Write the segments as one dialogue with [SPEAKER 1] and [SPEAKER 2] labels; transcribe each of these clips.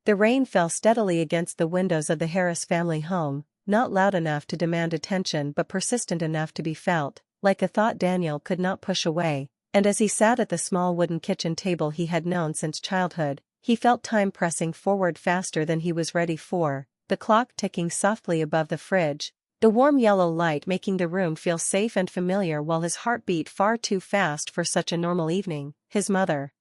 [SPEAKER 1] The rain fell steadily against the windows of the Harris family home, not loud enough to demand attention but persistent enough to be felt, like a thought Daniel could not push away, and as he sat at the small wooden kitchen table he had known since childhood, he felt time pressing forward faster than he was ready for, the clock ticking softly above the fridge, the warm yellow light making the room feel safe and familiar while his heart beat far too fast for such a normal evening. His mother,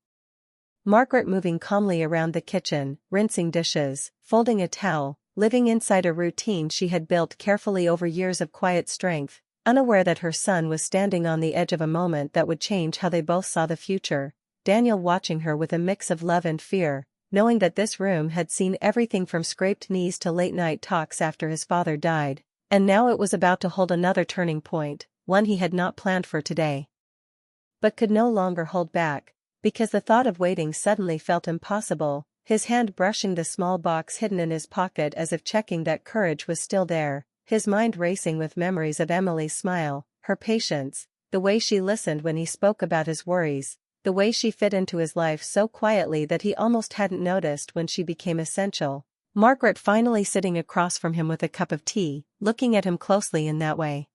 [SPEAKER 1] Margaret, moving calmly around the kitchen, rinsing dishes, folding a towel, living inside a routine she had built carefully over years of quiet strength, unaware that her son was standing on the edge of a moment that would change how they both saw the future. Daniel watching her with a mix of love and fear, knowing that this room had seen everything from scraped knees to late-night talks after his father died, and now it was about to hold another turning point, one he had not planned for today, but could no longer hold back, because the thought of waiting suddenly felt impossible, his hand brushing the small box hidden in his pocket as if checking that courage was still there, his mind racing with memories of Emily's smile, her patience, the way she listened when he spoke about his worries, the way she fit into his life so quietly that he almost hadn't noticed when she became essential. Margaret finally sitting across from him with a cup of tea, looking at him closely in that way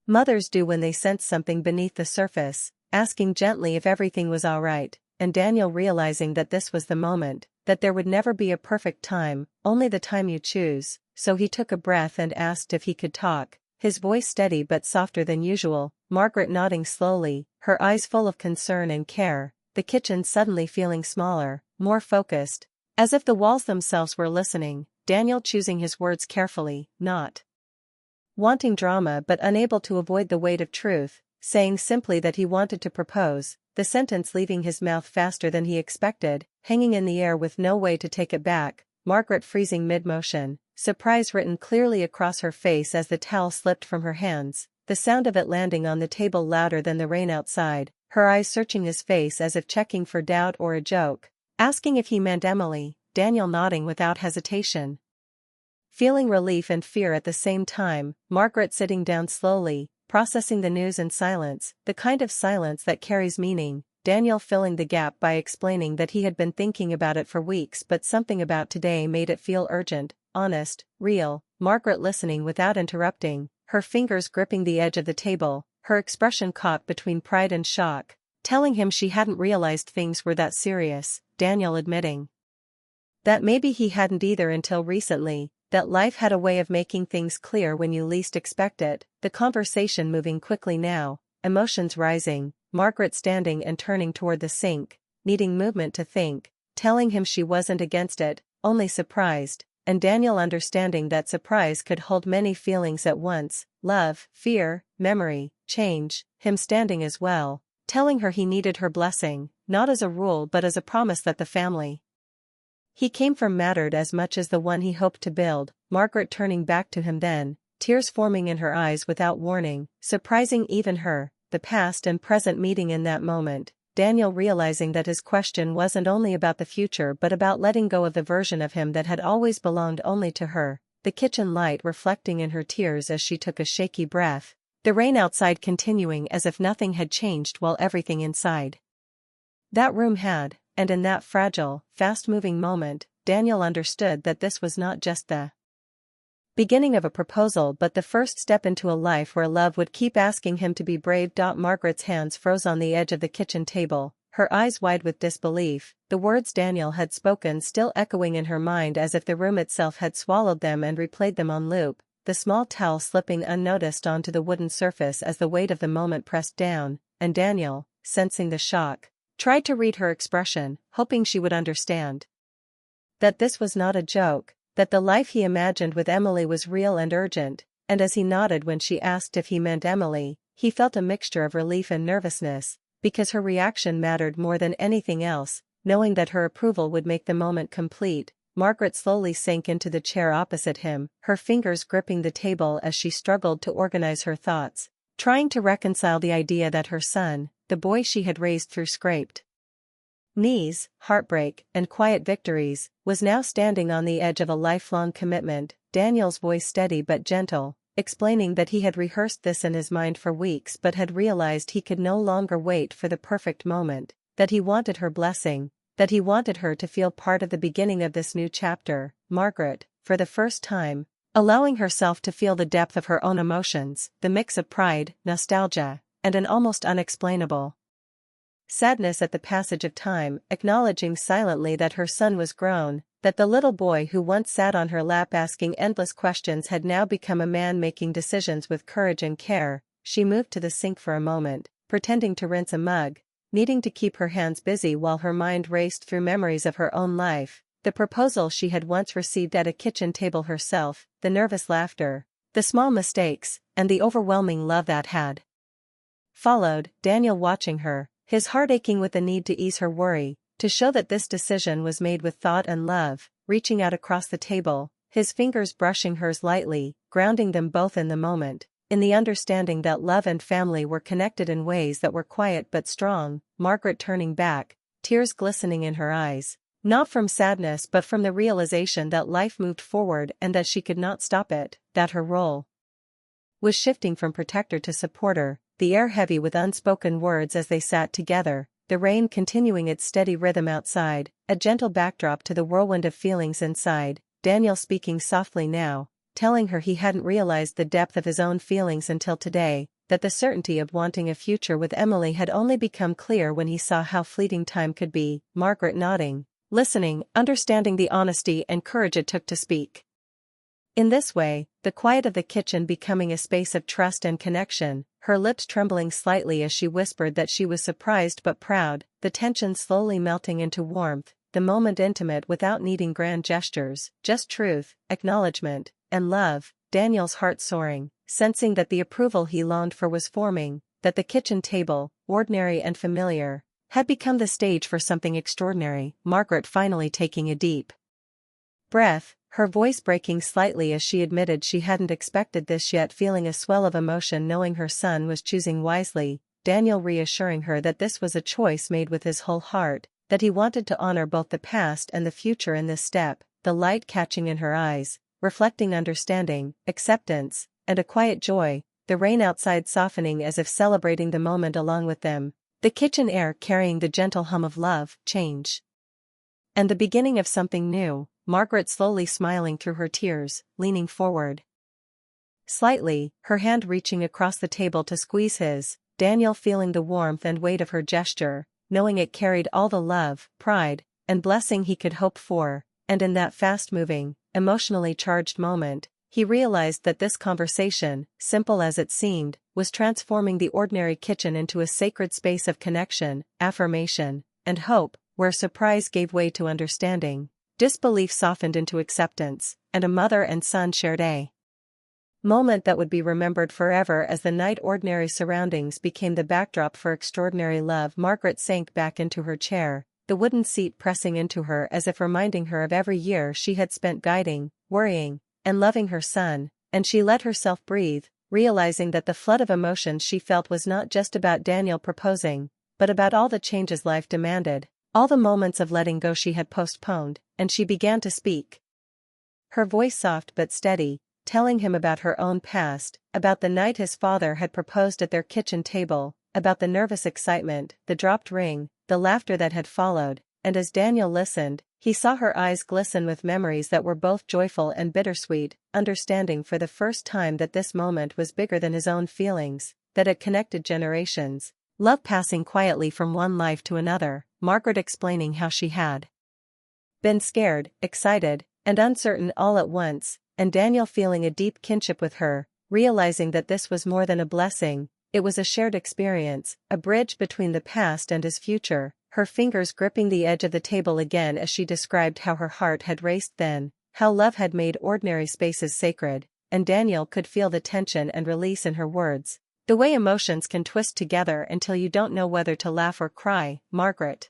[SPEAKER 1] mothers do when they sense something beneath the surface, asking gently if everything was all right, and Daniel realizing that this was the moment, that there would never be a perfect time, only the time you choose, so he took a breath and asked if he could talk, his voice steady but softer than usual. Margaret nodding slowly, her eyes full of concern and care, the kitchen suddenly feeling smaller, more focused, as if the walls themselves were listening. Daniel choosing his words carefully, not wanting drama but unable to avoid the weight of truth, saying simply that he wanted to propose, the sentence leaving his mouth faster than he expected, hanging in the air with no way to take it back. Margaret freezing mid-motion, surprise written clearly across her face as the towel slipped from her hands, the sound of it landing on the table louder than the rain outside, her eyes searching his face as if checking for doubt or a joke, asking if he meant Emily. Daniel nodding without hesitation, feeling relief and fear at the same time. Margaret sitting down slowly, processing the news in silence, the kind of silence that carries meaning. Daniel filling the gap by explaining that he had been thinking about it for weeks but something about today made it feel urgent, honest, real. Margaret listening without interrupting, her fingers gripping the edge of the table, her expression caught between pride and shock, telling him she hadn't realized things were that serious. Daniel admitting that maybe he hadn't either until recently, that life had a way of making things clear when you least expect it. The conversation moving quickly now, emotions rising, Margaret standing and turning toward the sink, needing movement to think, telling him she wasn't against it, only surprised, and Daniel understanding that surprise could hold many feelings at once, love, fear, memory, change, him standing as well, telling her he needed her blessing, not as a rule but as a promise that the family he came from mattered as much as the one he hoped to build. Margaret turning back to him then, tears forming in her eyes without warning, surprising even her, the past and present meeting in that moment. Daniel realizing that his question wasn't only about the future but about letting go of the version of him that had always belonged only to her, the kitchen light reflecting in her tears as she took a shaky breath, the rain outside continuing as if nothing had changed while everything inside that room had. And in that fragile, fast-moving moment, Daniel understood that this was not just the beginning of a proposal but the first step into a life where love would keep asking him to be brave. Margaret's hands froze on the edge of the kitchen table, her eyes wide with disbelief, the words Daniel had spoken still echoing in her mind as if the room itself had swallowed them and replayed them on loop, the small towel slipping unnoticed onto the wooden surface as the weight of the moment pressed down, and Daniel, sensing the shock, tried to read her expression, hoping she would understand that this was not a joke, that the life he imagined with Emily was real and urgent, and as he nodded when she asked if he meant Emily, he felt a mixture of relief and nervousness, because her reaction mattered more than anything else, knowing that her approval would make the moment complete. Margaret slowly sank into the chair opposite him, her fingers gripping the table as she struggled to organize her thoughts, trying to reconcile the idea that her son, the boy she had raised through scraped knees, heartbreak, and quiet victories, was now standing on the edge of a lifelong commitment. Daniel's voice steady but gentle, explaining that he had rehearsed this in his mind for weeks but had realized he could no longer wait for the perfect moment, that he wanted her blessing, that he wanted her to feel part of the beginning of this new chapter. Margaret, for the first time, allowing herself to feel the depth of her own emotions, the mix of pride, nostalgia, and an almost unexplainable sadness at the passage of time, acknowledging silently that her son was grown, that the little boy who once sat on her lap asking endless questions had now become a man making decisions with courage and care. She moved to the sink for a moment, pretending to rinse a mug, needing to keep her hands busy while her mind raced through memories of her own life, the proposal she had once received at a kitchen table herself, the nervous laughter, the small mistakes, and the overwhelming love that had followed. Daniel watching her, his heart aching with the need to ease her worry, to show that this decision was made with thought and love, reaching out across the table, his fingers brushing hers lightly, grounding them both in the moment, in the understanding that love and family were connected in ways that were quiet but strong. Margaret turning back, tears glistening in her eyes, not from sadness but from the realization that life moved forward and that she could not stop it, that her role was shifting from protector to supporter, the air heavy with unspoken words as they sat together, the rain continuing its steady rhythm outside, a gentle backdrop to the whirlwind of feelings inside. Daniel speaking softly now, telling her he hadn't realized the depth of his own feelings until today, that the certainty of wanting a future with Emily had only become clear when he saw how fleeting time could be. Margaret nodding, listening, understanding the honesty and courage it took to speak. In this way, the quiet of the kitchen becoming a space of trust and connection, her lips trembling slightly as she whispered that she was surprised but proud, the tension slowly melting into warmth, the moment intimate without needing grand gestures, just truth, acknowledgement, and love. Daniel's heart soaring, sensing that the approval he longed for was forming, that the kitchen table, ordinary and familiar, had become the stage for something extraordinary. Margaret finally taking a deep breath, her voice breaking slightly as she admitted she hadn't expected this yet, feeling a swell of emotion knowing her son was choosing wisely, Daniel reassuring her that this was a choice made with his whole heart, that he wanted to honor both the past and the future in this step, the light catching in her eyes, reflecting understanding, acceptance, and a quiet joy, the rain outside softening as if celebrating the moment along with them, the kitchen air carrying the gentle hum of love, change, and the beginning of something new. Margaret slowly smiling through her tears, leaning forward slightly, her hand reaching across the table to squeeze his, Daniel feeling the warmth and weight of her gesture, knowing it carried all the love, pride, and blessing he could hope for, and in that fast-moving, emotionally charged moment, he realized that this conversation, simple as it seemed, was transforming the ordinary kitchen into a sacred space of connection, affirmation, and hope, where surprise gave way to understanding, disbelief softened into acceptance, and a mother and son shared a moment that would be remembered forever as the night ordinary surroundings became the backdrop for extraordinary love. Margaret sank back into her chair, the wooden seat pressing into her as if reminding her of every year she had spent guiding, worrying, and loving her son, and she let herself breathe, realizing that the flood of emotions she felt was not just about Daniel proposing, but about all the changes life demanded, all the moments of letting go she had postponed, and she began to speak. Her voice soft but steady, telling him about her own past, about the night his father had proposed at their kitchen table, about the nervous excitement, the dropped ring, the laughter that had followed, and as Daniel listened, he saw her eyes glisten with memories that were both joyful and bittersweet, understanding for the first time that this moment was bigger than his own feelings, that it connected generations, love passing quietly from one life to another. Margaret explaining how she had been scared, excited, and uncertain all at once, and Daniel feeling a deep kinship with her, realizing that this was more than a blessing, it was a shared experience, a bridge between the past and his future, her fingers gripping the edge of the table again as she described how her heart had raced then, how love had made ordinary spaces sacred, and Daniel could feel the tension and release in her words, the way emotions can twist together until you don't know whether to laugh or cry. Margaret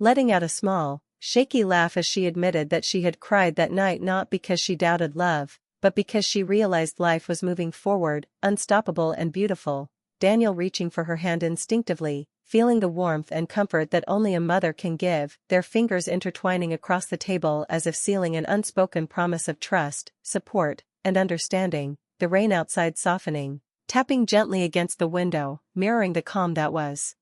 [SPEAKER 1] letting out a small, shaky laugh as she admitted that she had cried that night not because she doubted love, but because she realized life was moving forward, unstoppable and beautiful. Daniel reaching for her hand instinctively, feeling the warmth and comfort that only a mother can give, their fingers intertwining across the table as if sealing an unspoken promise of trust, support, and understanding, the rain outside softening, tapping gently against the window, mirroring the calm that was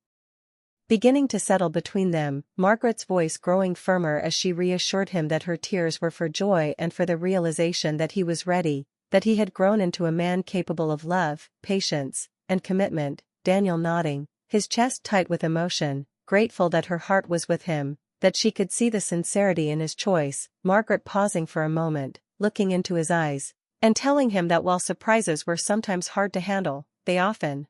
[SPEAKER 1] beginning to settle between them, Margaret's voice growing firmer as she reassured him that her tears were for joy and for the realization that he was ready, that he had grown into a man capable of love, patience, and commitment. Daniel nodding, his chest tight with emotion, grateful that her heart was with him, that she could see the sincerity in his choice. Margaret pausing for a moment, looking into his eyes, and telling him that while surprises were sometimes hard to handle, they often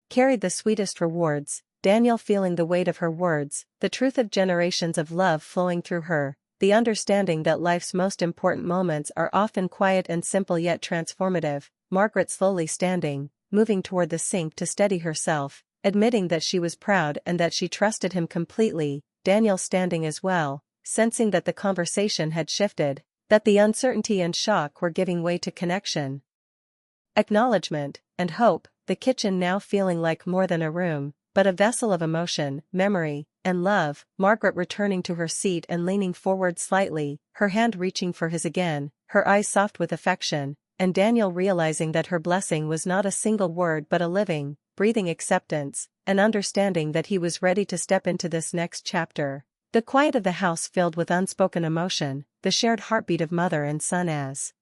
[SPEAKER 1] carried the sweetest rewards. Daniel feeling the weight of her words, the truth of generations of love flowing through her, the understanding that life's most important moments are often quiet and simple yet transformative. Margaret slowly standing, moving toward the sink to steady herself, admitting that she was proud and that she trusted him completely. Daniel standing as well, sensing that the conversation had shifted, that the uncertainty and shock were giving way to connection, acknowledgement, and hope. The kitchen now feeling like more than a room, but a vessel of emotion, memory, and love. Margaret returning to her seat and leaning forward slightly, her hand reaching for his again, her eyes soft with affection, and Daniel realizing that her blessing was not a single word but a living, breathing acceptance, an understanding that he was ready to step into this next chapter. The quiet of the house filled with unspoken emotion, the shared heartbeat of mother and son as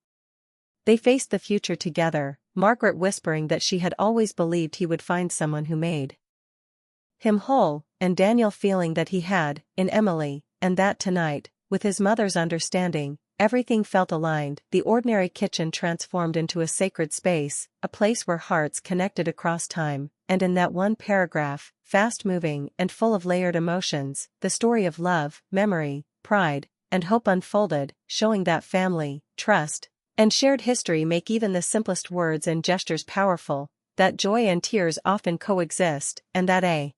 [SPEAKER 1] they faced the future together, Margaret whispering that she had always believed he would find someone who made him whole, and Daniel feeling that he had, in Emily, and that tonight, with his mother's understanding, everything felt aligned. The ordinary kitchen transformed into a sacred space, a place where hearts connected across time, and in that one paragraph, fast-moving and full of layered emotions, the story of love, memory, pride, and hope unfolded, showing that family, trust, and shared history make even the simplest words and gestures powerful, that joy and tears often coexist, and that a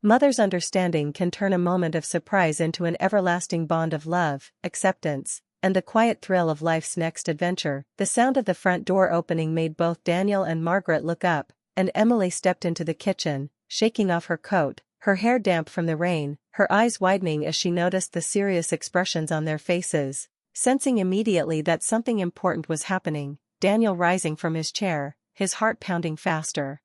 [SPEAKER 1] mother's understanding can turn a moment of surprise into an everlasting bond of love, acceptance, and the quiet thrill of life's next adventure. The sound of the front door opening made both Daniel and Margaret look up, and Emily stepped into the kitchen, shaking off her coat, her hair damp from the rain, her eyes widening as she noticed the serious expressions on their faces. Sensing immediately that something important was happening, Daniel rising from his chair, his heart pounding faster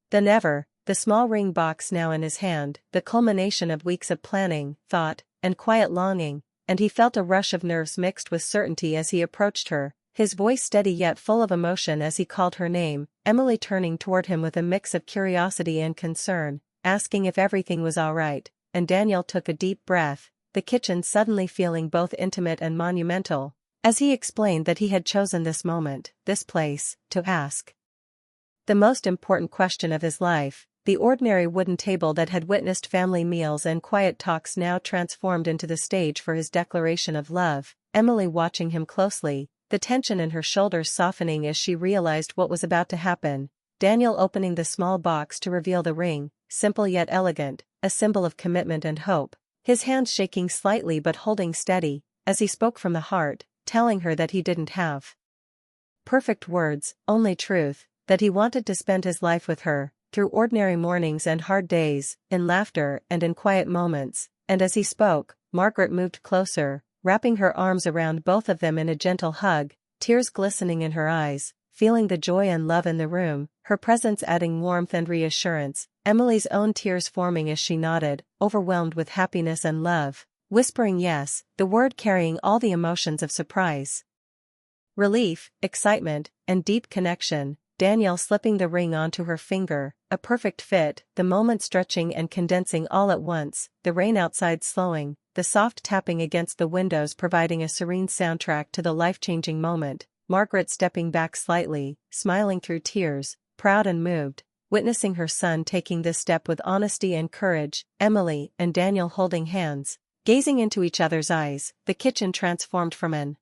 [SPEAKER 1] than ever, the small ring box now in his hand, the culmination of weeks of planning, thought, and quiet longing, and he felt a rush of nerves mixed with certainty as he approached her, his voice steady yet full of emotion as he called her name. Emily turning toward him with a mix of curiosity and concern, asking if everything was all right, and Daniel took a deep breath, the kitchen suddenly feeling both intimate and monumental, as he explained that he had chosen this moment, this place, to ask the most important question of his life. The ordinary wooden table that had witnessed family meals and quiet talks now transformed into the stage for his declaration of love, Emily watching him closely, the tension in her shoulders softening as she realized what was about to happen. Daniel opening the small box to reveal the ring, simple yet elegant, a symbol of commitment and hope, his hands shaking slightly but holding steady, as he spoke from the heart, telling her that he didn't have perfect words, only truth, that he wanted to spend his life with her, through ordinary mornings and hard days, in laughter and in quiet moments. And as he spoke, Margaret moved closer, wrapping her arms around both of them in a gentle hug, tears glistening in her eyes, feeling the joy and love in the room, her presence adding warmth and reassurance, Emily's own tears forming as she nodded, overwhelmed with happiness and love, whispering yes, the word carrying all the emotions of surprise, relief, excitement, and deep connection. Daniel slipping the ring onto her finger, a perfect fit, the moment stretching and condensing all at once, the rain outside slowing, the soft tapping against the windows providing a serene soundtrack to the life-changing moment. Margaret stepping back slightly, smiling through tears, proud and moved, witnessing her son taking this step with honesty and courage. Emily and Daniel holding hands, gazing into each other's eyes, the kitchen transformed from an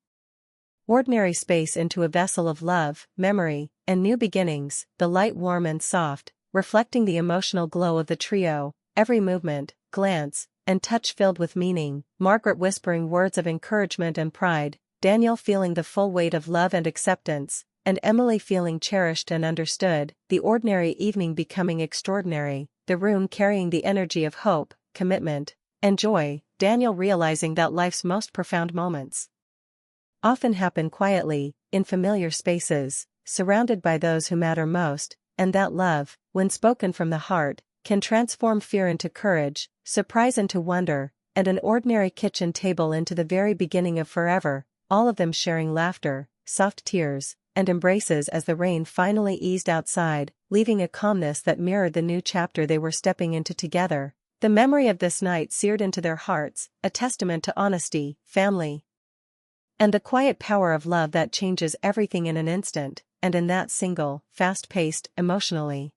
[SPEAKER 1] ordinary space into a vessel of love, memory, and new beginnings, the light warm and soft, reflecting the emotional glow of the trio, every movement, glance, and touch filled with meaning, Margaret whispering words of encouragement and pride, Daniel feeling the full weight of love and acceptance, and Emily feeling cherished and understood, the ordinary evening becoming extraordinary, the room carrying the energy of hope, commitment, and joy. Daniel realizing that life's most profound moments often happen quietly, in familiar spaces, surrounded by those who matter most, and that love, when spoken from the heart, can transform fear into courage, surprise into wonder, and an ordinary kitchen table into the very beginning of forever, all of them sharing laughter, soft tears, and embraces as the rain finally eased outside, leaving a calmness that mirrored the new chapter they were stepping into together. The memory of this night seared into their hearts, a testament to honesty, family, and the quiet power of love that changes everything in an instant, and in that single, fast-paced, emotionally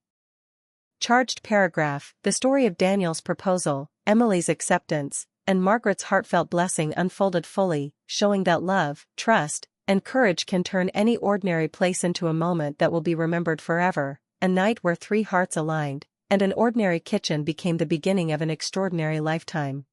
[SPEAKER 1] charged paragraph, the story of Daniel's proposal, Emily's acceptance, and Margaret's heartfelt blessing unfolded fully, showing that love, trust, and courage can turn any ordinary place into a moment that will be remembered forever, a night where three hearts aligned, and an ordinary kitchen became the beginning of an extraordinary lifetime.